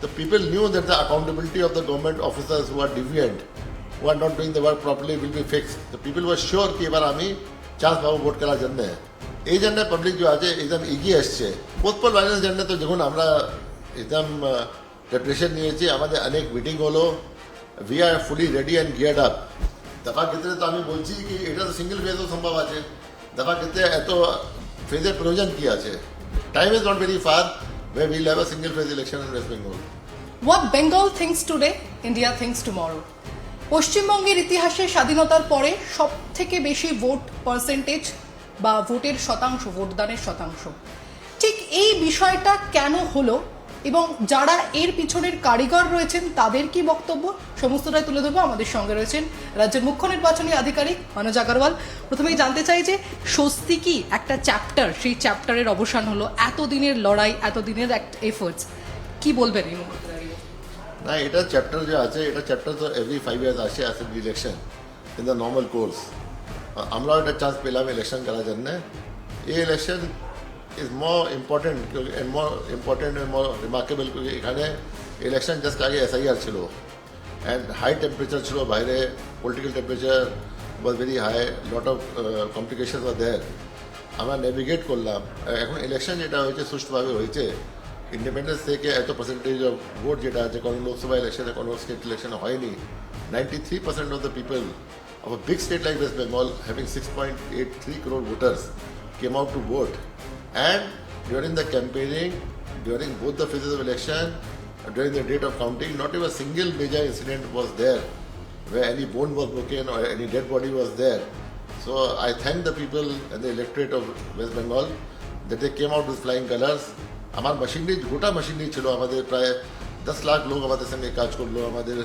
the people knew that the accountability of the government officers who are deviant, who are not doing the work properly will be fixed. The people were sure कि এবার আমি chance পাবো vote করার জন্য। এই জন্য public যে আছে একদম এগিয়ে আসছে। পোস্টপোল ভাইলেন্স জন্য তো যখন আমরা একদম প্রিপারেশন নিয়েছি, আমাদের অনেক মিটিং হলো, we are fully ready and geared up. দফা ক্ষেত্রে তো আমি বলছি কি এটা তো সিঙ্গেল ফেজও সম্ভব আছে, দফা ক্ষেত্রে এত ফেজের প্রয়োজন কি আছে? Time is not very far where we'll have a single phase election in West Bengal. What Bengal thinks today, India thinks tomorrow. পশ্চিমবঙ্গের ইতিহাসে স্বাধীনতার পরে সব থেকে বেশি ভোট পার্সেন্টেজ বা ভোটের শতাংশ, ভোটদানের শতাংশ, ঠিক এই বিষয়টা কেন হলো এবং যারা এর পিছনের কারিগর রয়েছেন তাদের কি বক্তব্য, সমস্তটাই তুলে ধরবো। আমাদের সঙ্গে রয়েছেন রাজ্যের মুখ্য নির্বাচনী আধিকারিক মনোজ আগরওয়াল। প্রথমেই জানতে চাই যে স্বস্তি কি একটা চ্যাপ্টার, সেই চ্যাপ্টারের অবসান হলো, এতদিনের লড়াই, এতদিনের এফোর্টস, কি বলবেন এই মুহূর্তে দাঁড়িয়ে? না, এটা চ্যাপ্টার যে আছে, এটা চ্যাপ্টার তো এভরি 5 years আসে assembly election in the normal course. আমরাও একটা চান্স পেলাম ইলেকশন করার জন্য। এই election is more important and more remarkable because এখানে ইলেকশন জাস্ট আগে SIR ছিল অ্যান্ড হাই টেম্পারেচার ছিল বাইরে, political temperature was very high, lot of complication was there. আমরা নেভিগেট করলাম। এখন ইলেকশন যেটা হয়েছে সুষ্ঠুভাবে হয়েছে, ইন্ডিপেন্ডেন্স থেকে এত পার্সেন্টেজ অফ ভোট যেটা আছে কোনো লোকসভা ইলেকশনে কোনো স্টেট ইলেকশনে হয়নি। 93% of the people of a big state like West Bengal having 6.83 crore voters came out to vote. And during the campaigning, during both the phases of election, during the date of counting, not even a single major incident was there where any bone was broken or any dead body was there. So I thank the people and the electorate of West Bengal that they came out with flying colors. আমার machinery, গোটা machinery ছিল, আমাদের প্রায় 10 লাখ লোক আমাদের সঙ্গে কাজ করলো। আমাদের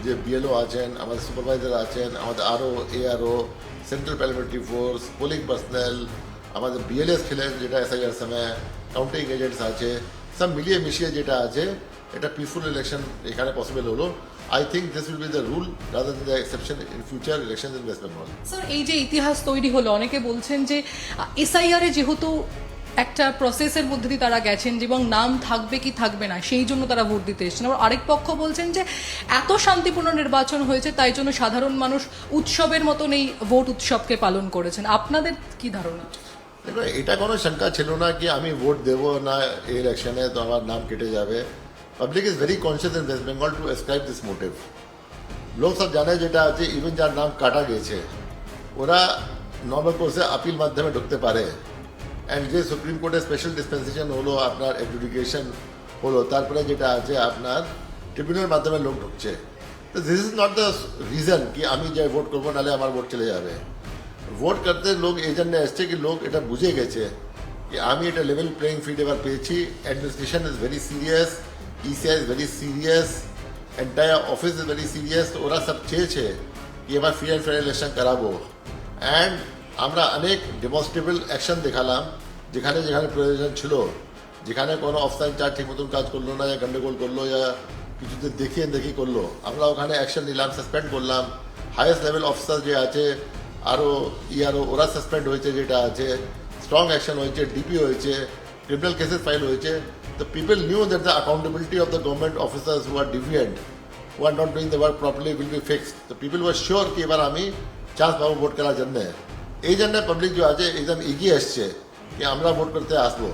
যে বিএলও আছেন, আমাদের সুপারভাইজার আছেন, আমাদের ARO, central paramilitary force, polling personnel, আমাদের বিএলএস ছিলেন যেটা SIR সময়, কাউন্টিং এজেন্টস আছে, সব মিলিয়ে মিশিয়ে যেটা আছে এটা পিসফুল ইলেকশন এখানে পসিবল হলো। I think this will be the rule rather than the exception in future elections in West Bengal. Sir, এই যে ইতিহাস তৈরি হলো, অনেকে বলছেন যে SIR এ যেহেতু একটা প্রসেসের মধ্যে দিয়ে তারা গেছেন এবং নাম থাকবে কি থাকবে না সেই জন্য তারা ভোট দিতে এসেছেন। আবার আরেক পক্ষ বলছেন যে এত শান্তিপূর্ণ নির্বাচন হয়েছে তাই জন্য সাধারণ মানুষ উৎসবের মতন এই ভোট উৎসবকে পালন করেছেন। আপনাদের কি ধারণা? দেখো, এটা কোনো শঙ্কা ছিল না কি আমি ভোট দেবো না এই ইলেকশনে তো আমার নাম কেটে যাবে। Public is very conscious in West Bengal to ascribe this motive. লোক সব জানে যেটা আছে, ইভেন যার নাম কাটা গেছে ওরা নর্মাল কোর্সে আপিল মাধ্যমে ঢুকতে পারে। অ্যান্ড যে সুপ্রিম কোর্টের স্পেশাল ডিসপেন্সেশন হলো, আপনার এডুকেশন হলো, তারপরে যেটা আছে আপনার ট্রিবিউনাল মাধ্যমে লোক ঢুকছে। তো this is not the reason কি আমি যাই ভোট করবো নাহলে আমার ভোট চলে যাবে। ভোট করতে লোক এই জন্য এসছে কি লোক এটা বুঝে গেছে কি আমি এটা লেভেল প্লেইং ফিল্ড এবার পেয়েছি। Administration is very serious, ECI is very serious, entire office is very serious. তো ওরা সব চেয়েছে কি এবার ফ্রি অ্যান্ড ফেয়ার ইলেকশন করাবো। অ্যান্ড আমরা অনেক ডেমনস্ট্রেবল অ্যাকশন দেখালাম যেখানে যেখানে প্রয়োজন ছিল, যেখানে কোনো অফিসার ইনচার্জ ঠিক মতন কাজ করলো না, গন্ডগোল করলো, কিছুতে দেখি করলো, আমরা ওখানে অ্যাকশন নিলাম, সাসপেন্ড করলাম। হাইয়েস্ট লেভেল অফিসার যে আছে আরও ওরা সাসপেন্ড হয়েছে, যেটা আছে স্ট্রং অ্যাকশন হয়েছে, ডিপি হয়েছে, ক্রিমিনাল কেসেস ফাইল হয়েছে। The people knew that the accountability of the government officers who are deviant, who are not doing the work properly will be fixed. The people were sure कि এবার আমি chance পাবো vote করার জন্য। এই জন্য public যে আছে একদম এগিয়ে আসছে কি আমরা ভোট করতে আসবো।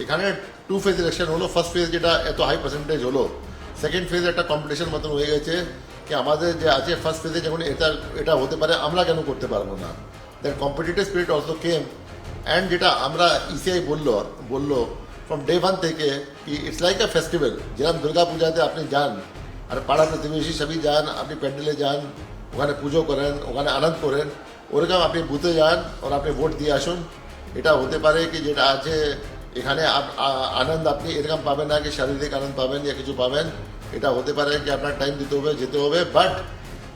এখানে 2 ফেজ ইলেকশন হলো। ফার্স্ট ফেজ যেটা এত হাই পার্সেন্টেজ হলো, সেকেন্ড ফেজ একটা কম্পিটিশন মতন হয়ে গেছে কি আমাদের যে আছে ফার্স্ট ফেজে যখন এটা হতে পারে আমরা কেন করতে পারবো না। That competitive spirit also came. And যেটা আমরা ECI বললো ফ্রম ডে 1 থেকে কি ইটস লাইক আ ফেস্টিভ্যাল। যেরকম দুর্গা পূজাতে আপনি যান আর পাড়া প্রতিবেশী সবই যান, আপনি প্যান্ডেলে যান, ওখানে পুজো করেন, ওখানে আনন্দ করেন, ওরকম আপনি বুথে যান আর আপনি ভোট দিয়ে আসুন। এটা হতে পারে কি যেটা আছে এখানে আনন্দ আপনি এরকম পাবেন না কি শারীরিক আনন্দ পাবেন या কিছু পাবেন। এটা হতে পারে কি আপনার টাইম দিতে হবে, যেতে হবে, but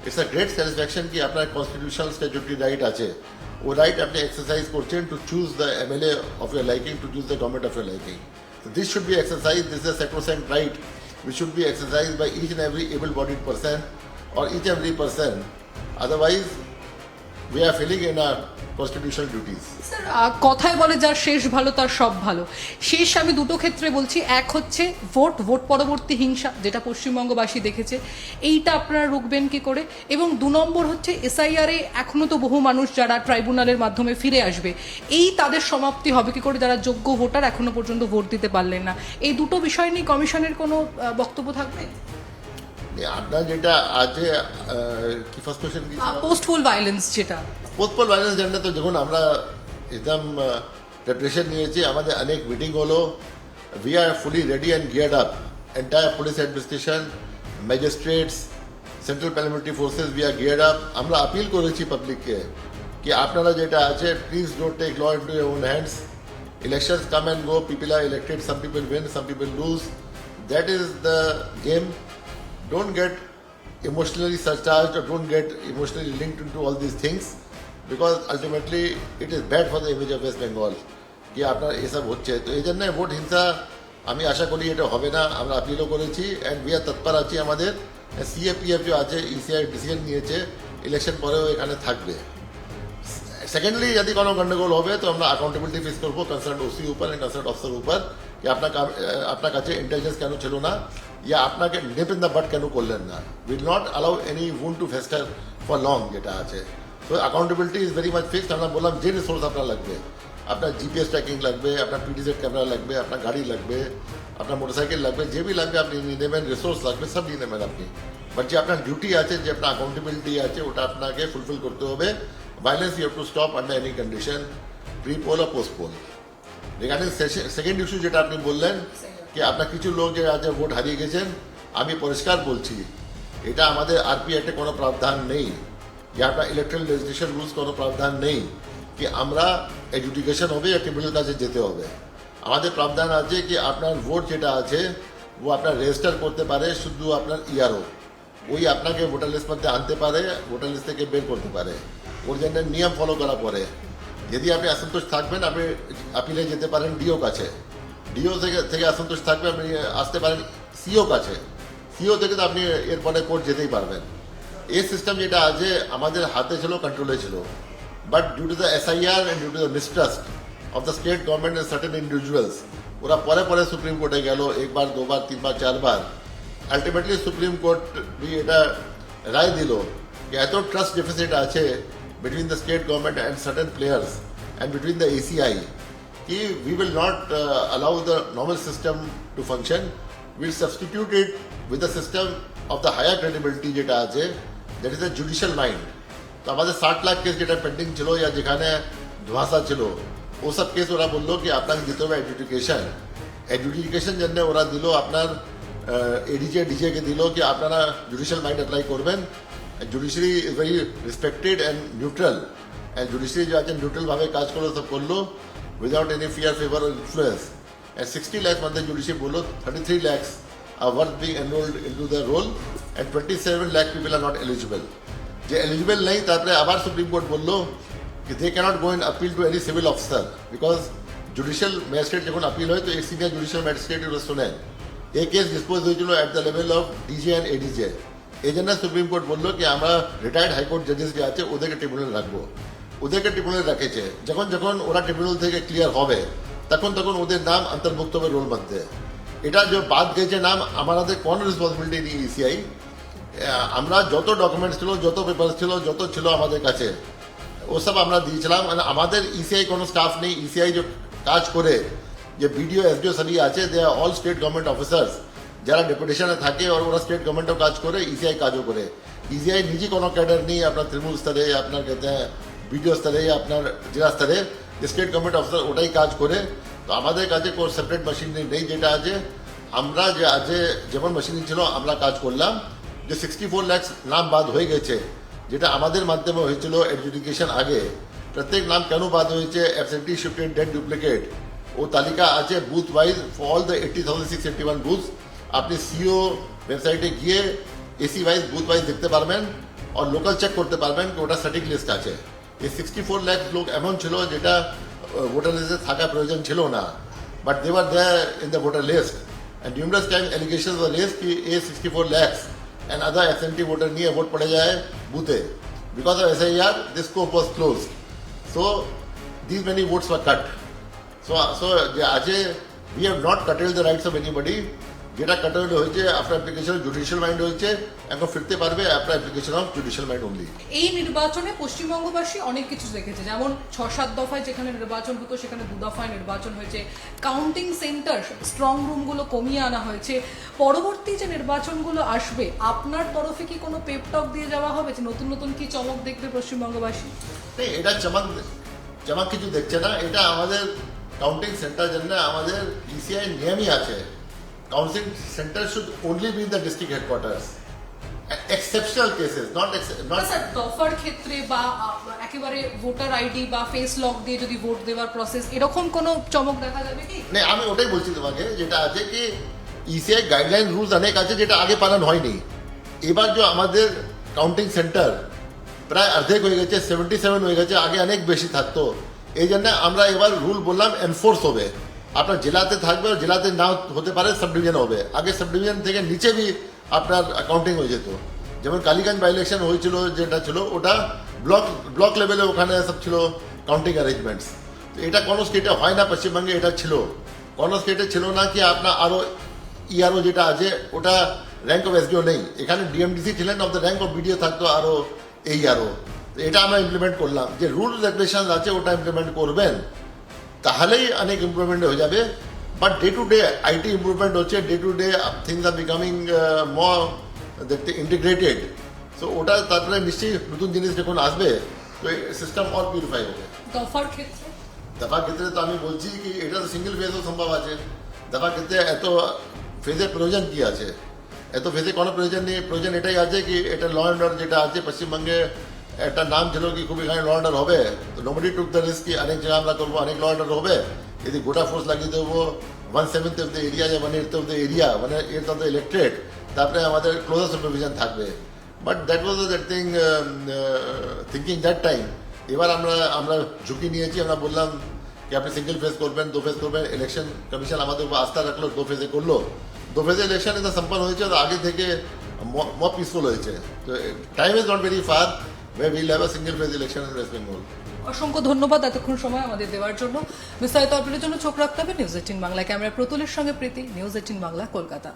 it's a great satisfaction কি আপনার কনস্টিটিউশনাল স্ট্যাচুটরি রাইট আছে, ও রাইট আপনি এক্সারসাইজ করছেন to choose the MLA of year liking, to choose the government of year liking. So this should be exercised, this is a sacrosanct right which should be exercised by each and every able-bodied person or each and every person. Otherwise, we are feeling in a constitutional duties. Sir কথায় বলে যার শেষ ভালো তার সব ভালো। শেষ আমি দুটো ক্ষেত্রে বলছি, এক হচ্ছে ভোট পরবর্তী হিংসা, যেটা পশ্চিমবঙ্গবাসী দেখেছে, এইটা আপনারা রুখবেন কি করে? এবং 2 নম্বর হচ্ছে এসআইআর এ এখনো তো বহু মানুষ যারা ট্রাইব্যুনালের মাধ্যমে ফিরে আসবে, এই তাদের সমাপ্তি হবে কি করে যারা যোগ্য ভোটার এখনো পর্যন্ত ভোট দিতে পারলেন না? এই দুটো বিষয় নিয়ে কমিশনের কোনো বক্তব্য থাকবে? আপনার যেটা আছে কি ফার্স্ট কোশ্চেন কি পোস্টফুল ভায়োলেন্স যেটা পোস্টপোল ভায়োলেন্স জন্য তো যখন আমরা একদম প্রিপারেশন নিয়েছি, আমাদের অনেক মিটিং হলো, we are fully ready and geared up, entire police administration, magistrates, central paramilitary forces, we are geared up. আমরা আপিল করেছি পাবলিককে কি আপনারা যেটা আছে, please don't take law into your own hands. Elections come and go, people are elected, some people win, some people lose, that is the game. Don't get emotionally surcharged or don't get emotionally linked into all these things, because ultimately it is bad for the image of West Bengal কি আপনার এসব হচ্ছে। তো এই জন্য vote হিংসা আমি আশা করি এটা হবে না। আমরা আপিলও করেছি অ্যান্ড উই আর তৎপর আছি। আমাদের সিএপিএফ যে আছে, ইসিআই ডিসিশন নিয়েছে ইলেকশন পরেও এখানে থাকবে। সেকেন্ডলি যদি কোনো গন্ডগোল হবে তো আমরা অ্যাকাউন্টেবিলিটি ফেস করবো কনসার্ন ওসি উপর অ্যান্ড কনসার্ন অফিসার উপর কি আপনার কাছে ইন্টেলিজেন্স কেন ছিল না, ইয়া আপনাকে নেপ ইন দ্য বাট কেন করলেন না। Will not allow any wound to fester for long যেটা আছে। তো accountability is very much fixed. আমরা বললাম যে রিসোর্স আপনার লাগবে, আপনার জিপিএস ট্র্যাকিং লাগবে, আপনার পিডিজেড ক্যামেরা লাগবে, আপনার গাড়ি লাগবে, আপনার মোটরসাইকেল লাগবে, যে বি লাগবে আপনি নিয়ে নেবেন, রিসোর্স লাগবে সব নিয়ে নেবেন আপনি। বাট যে আপনার ডিউটি আছে, যে আপনার অ্যাকাউন্টেবিলিটি আছে, ওটা আপনাকে ফুলফিল করতে হবে। Violence you have to stop under any condition, pre poll আর post poll. Regarding second issue যেটা আপনি বললেন কি আপনার কিছু লোক যে আছে ভোট হারিয়ে গেছেন, আমি পরিষ্কার বলছি এটা আমাদের আরপি অ্যাক্টে কোনো প্রাবধান নেই, যে আপনার ইলেকট্রাল লেজিসলেশন রুলস কোনো প্রাবধান নেই কি আমরা এডুকেশন হবে या ট্রিবিউনাল কাছে যেতে হবে। আমাদের প্রাবধান আছে কি আপনার ভোট যেটা আছে ও আপনার রেজিস্টার করতে পারে শুধু আপনার ইআরও, ওই আপনাকে ভোটার লিস্ট মধ্যে আনতে পারে, ভোটার লিস্ট থেকে বের করতে পারে, ওর জন্য নিয়ম ফলো করা পরে। যদি আপনি অসন্তোষ থাকবেন আপনি আপিলে যেতে পারেন ডিও কাছে, ডিও থেকে অসন্তোষ থাকবে আপনি আসতে পারেন সিও কাছে, সিও থেকে তো আপনি এরপরে কোর্ট যেতেই পারবেন। এই সিস্টেম যেটা আছে আমাদের হাতে ছিল, কন্ট্রোলে ছিল, but due to the SIR and due to the mistrust of the state government and certain individuals, ওরা পরে পরে সুপ্রিম কোর্টে গেল, একবার দুবার তিনবার চারবার। আলটিমেটলি সুপ্রিম কোর্ট এটা রায় দিল যে এত ট্রাস্ট ডেফিসিট আছে between the state government and certain players and between the ACI, we will not allow the normal system to function. We'll substitute it with the system of the higher credibility যেটা আছে, that is the judicial mind. তো আমাদের 60 lakh case যেটা pending ছিল या যেখানে ধোঁয়াশা ছিল, ও সব কেস ওরা বললো কি আপনাকে দিতে হবে এডুকেশন জন্য ওরা দিল আপনার এডিজে ডিজেকে দিল কি আপনারা জুডিশিয়াল মাইন্ড অ্যাপ্লাই করবেন। Judiciary is very respected and neutral, and judiciary যে আছে নিউট্রাল ভাবে কাজ করলো, সব করলো without any fear favour or influence. And 60 lakhs মধ্যে জুডিশিয়ারি বললো 33 lakhs are worth being enrolled into the roll and 27 lakh people are not eligible. যে এলিজিবল নেই তারপরে আবার সুপ্রিম কোর্ট বললো কি they cannot go in appeal to any civil officer, because judicial magistrate যখন appeal হয় তো এই সিনিয়র জুডিশিয়াল ম্যাজিস্ট্রেট ওরা শোনেন। এই কেস ডিসপোজ হয়েছিল at the level of DJ and ADJ. এই জন্য সুপ্রিম কোর্ট বললো কি আমরা রিটায়ার্ড হাইকোর্ট জাজেস যে আছে ওদেরকে ট্রিবিউনাল রাখবো, ওদেরকে ট্রিবিউনাল রাখেছে। যখন যখন ওরা ট্রিবিউনাল থেকে ক্লিয়ার হবে তখন তখন ওদের নাম অন্তর্ভুক্ত হবে রোল মধ্যে। এটা যে বাদ গেছে নাম, আমাদের কোনো রেসপন্সিবিলিটি নেই ইসিআই। আমরা যত ডকুমেন্টস ছিল, যত পেপার ছিল, যত ছিল আমাদের কাছে ওসব আমরা দিয়েছিলাম। আমাদের ইসিআই কোনো স্টাফ নেই। ইসিআই যে কাজ করে যে বিডিও এসডিও সবই আছে, দে আর অল স্টেট গভর্নমেন্ট অফিসার্স যারা ডেপুটেশনে থাকে, আর ওরা স্টেট গভর্নমেন্টও কাজ করে, ইসিআই কাজও করে। ইসিআই নিজে কোনো ক্যাডার নেই আপনার তৃণমূল স্তরে, আপনার कहते हैं বিডিও স্তরে, আপনার জেলা স্তরে, যে স্টেট গভর্নমেন্ট অফিসার ওটাই কাজ করে। তো আমাদের কাছে কোনো সেপারেট মেশিন নেই। যেটা আছে আমরা যে আছে যেমন মেশিন ছিল আমরা কাজ করলাম। যে 64 লাখ নাম বাদ হয়ে গেছে, যেটা আমাদের মাধ্যমে হয়েছিল এডজুডিকেশন আগে, প্রত্যেক নাম কেন বাদ হয়েছে, অ্যাবসেন্টি শিফটেড ডেট ডুপ্লিকেট, ও তালিকা আছে booth wise for all the 80,681 booths. আপনি সিও ওয়েবসাইটে গিয়ে এসি ওয়াইজ বুথ ওয়াইজ দেখতে পারবেন আর লোকাল চেক করতে পারবেন কি ওটা সঠিক লিস্ট আছে। এই 64 লাখ লোক এমন ছিল যেটা ভোটার লিস্টে থাকা প্রয়োজন ছিল না, but they were there in the voter list and numerous time allegations were raised কি এই 64 lakh and other absentee voter নিয়ে ভোট পড়ে যায় বুথে। Because of SIR this scope was closed. So these many votes were cut. So we have not curtailed the rights of anybody. যেটা কাটানো হয়েছে আফটার অ্যাপ্লিকেশন জুডিশিয়াল মাইন্ড হয়েছে, এখন ফিরতে পারবে after application of judicial mind only. এই নির্বাচনে পশ্চিমবঙ্গবাসী অনেক কিছু দেখেছে, যেমন 6-7 দফায় যেখানে নির্বাচন হতো সেখানে 2 দফায় নির্বাচন হয়েছে, কাউন্টিং সেন্টার স্ট্রং রুমগুলো কমিয়ে আনা হয়েছে। পরবর্তী যে নির্বাচনগুলো আসবে আপনার তরফে কি কোনো পেপটক দিয়ে যাওয়া হবে যে নতুন নতুন কি চমক দেখবে পশ্চিমবঙ্গবাসী? এটা চমক কিছু দেখছে না, এটা আমাদের কাউন্টিং সেন্টার জন্য আমাদের ইসিআই নিয়মই আছে। Counting centre should only be in the district headquarters, exceptional cases, not sir দফার ক্ষেত্রে বা একেবারে ভোটার আইডি বা ফেস লক দিয়ে যদি ভোট দেওয়ার প্রসেস এরকম কোনো চমক দেখা যাবে কি? না, আমি ওটাই বলছি তোমাকে, যেটা আছে কি ইসিআই গাইডলাইন রুলস অনেক আছে যেটা আগে পালন হয়নি। এবার যে আমাদের কাউন্টিং সেন্টার প্রায় অর্ধেক হয়ে গেছে, 77 হয়ে গেছে, আগে অনেক বেশি থাকতো। এই জন্য আমরা এবার রুল বললাম এনফোর্স হবে, আপনার জেলাতে থাকবে, জেলাতে নাও হতে পারে, সাব ডিভিশন হবে। আগে সাব ডিভিশন থেকে নিচে বি আপনার কাউন্টিং হয়ে যেত। যেমন কালীগঞ্জ বাই ইলেকশন হয়েছিল, যেটা ছিল ওটা ব্লক লেভেলে ওখানে সব ছিল কাউন্টিং অ্যারেঞ্জমেন্টস। তো এটা কোনো স্টেটে হয় না, পশ্চিমবঙ্গে এটা ছিল। কোনো স্টেটে ছিল না কি আপনার আরও ইআরও যেটা আছে ওটা র্যাঙ্ক অফ এসডিও নেই, এখানে ডিএমডিসি ছিলেন, of the rank of BDO থাকতো আরও এইআরও। তো এটা আমরা ইমপ্লিমেন্ট করলাম, যে রুল রেগুলেশন আছে ওটা ইমপ্লিমেন্ট করবেন, তাহলেই অনেক ইমপ্রুভমেন্ট হয়ে যাবে। But day to day IT improvement হচ্ছে, day to day things are becoming more integrated. So ওটা তারপরে নিশ্চয়ই নতুন জিনিস যখন আসবে তো সিস্টেম অল পিউরিফাই হবে। দফার ক্ষেত্রে তো আমি বলছি কি এটা তো সিঙ্গেল ফেজও সম্ভব আছে। দফার ক্ষেত্রে এত ফেজের প্রয়োজন কি আছে? এত ফেজে কোনো প্রয়োজন নেই। প্রয়োজন এটাই আছে কি এটা ল অ্যান্ড অর্ডার যেটা আছে পশ্চিমবঙ্গে একটা নাম ছিল কি খুব এখানে ল অর্ডার হবে, তো নোবডি টুক দ্য রিস্ক কি অনেক জায়গা আমরা করবো, অনেক ল অর্ডার হবে। যদি গোটা ফোর্স লাগিয়ে দেবো 1/7 of the area, 1/8 of the area, 1/8 of the electorate, তারপরে আমাদের ক্লোজার সুপারভিশন থাকবে। But that was that thinking that time. এবার আমরা ঝুঁকি নিয়েছি, আমরা বললাম কি আপনি সিঙ্গেল ফেজ করবেন, 2 ফেজ করবেন। ইলেকশন কমিশন আমাদের উপর আস্থা রাখলো, 2 ফেজে করলো। 2 ফেজে ইলেকশন এটা সম্পন্ন হয়েছে, তো আগে থেকে more peaceful হয়েছে। তো time is not very far where we'll have a single phase election in West Bengal. অসংখ্য ধন্যবাদ এতক্ষণ সময় আমাদের দেওয়ার জন্য। বিস্তারিত আপডেটের জন্য চোখ রাখতে হবে নিউজ 18 বাংলা। ক্যামেরা প্রতুলের সঙ্গে প্রীতি, নিউজ 18 বাংলা, কলকাতা।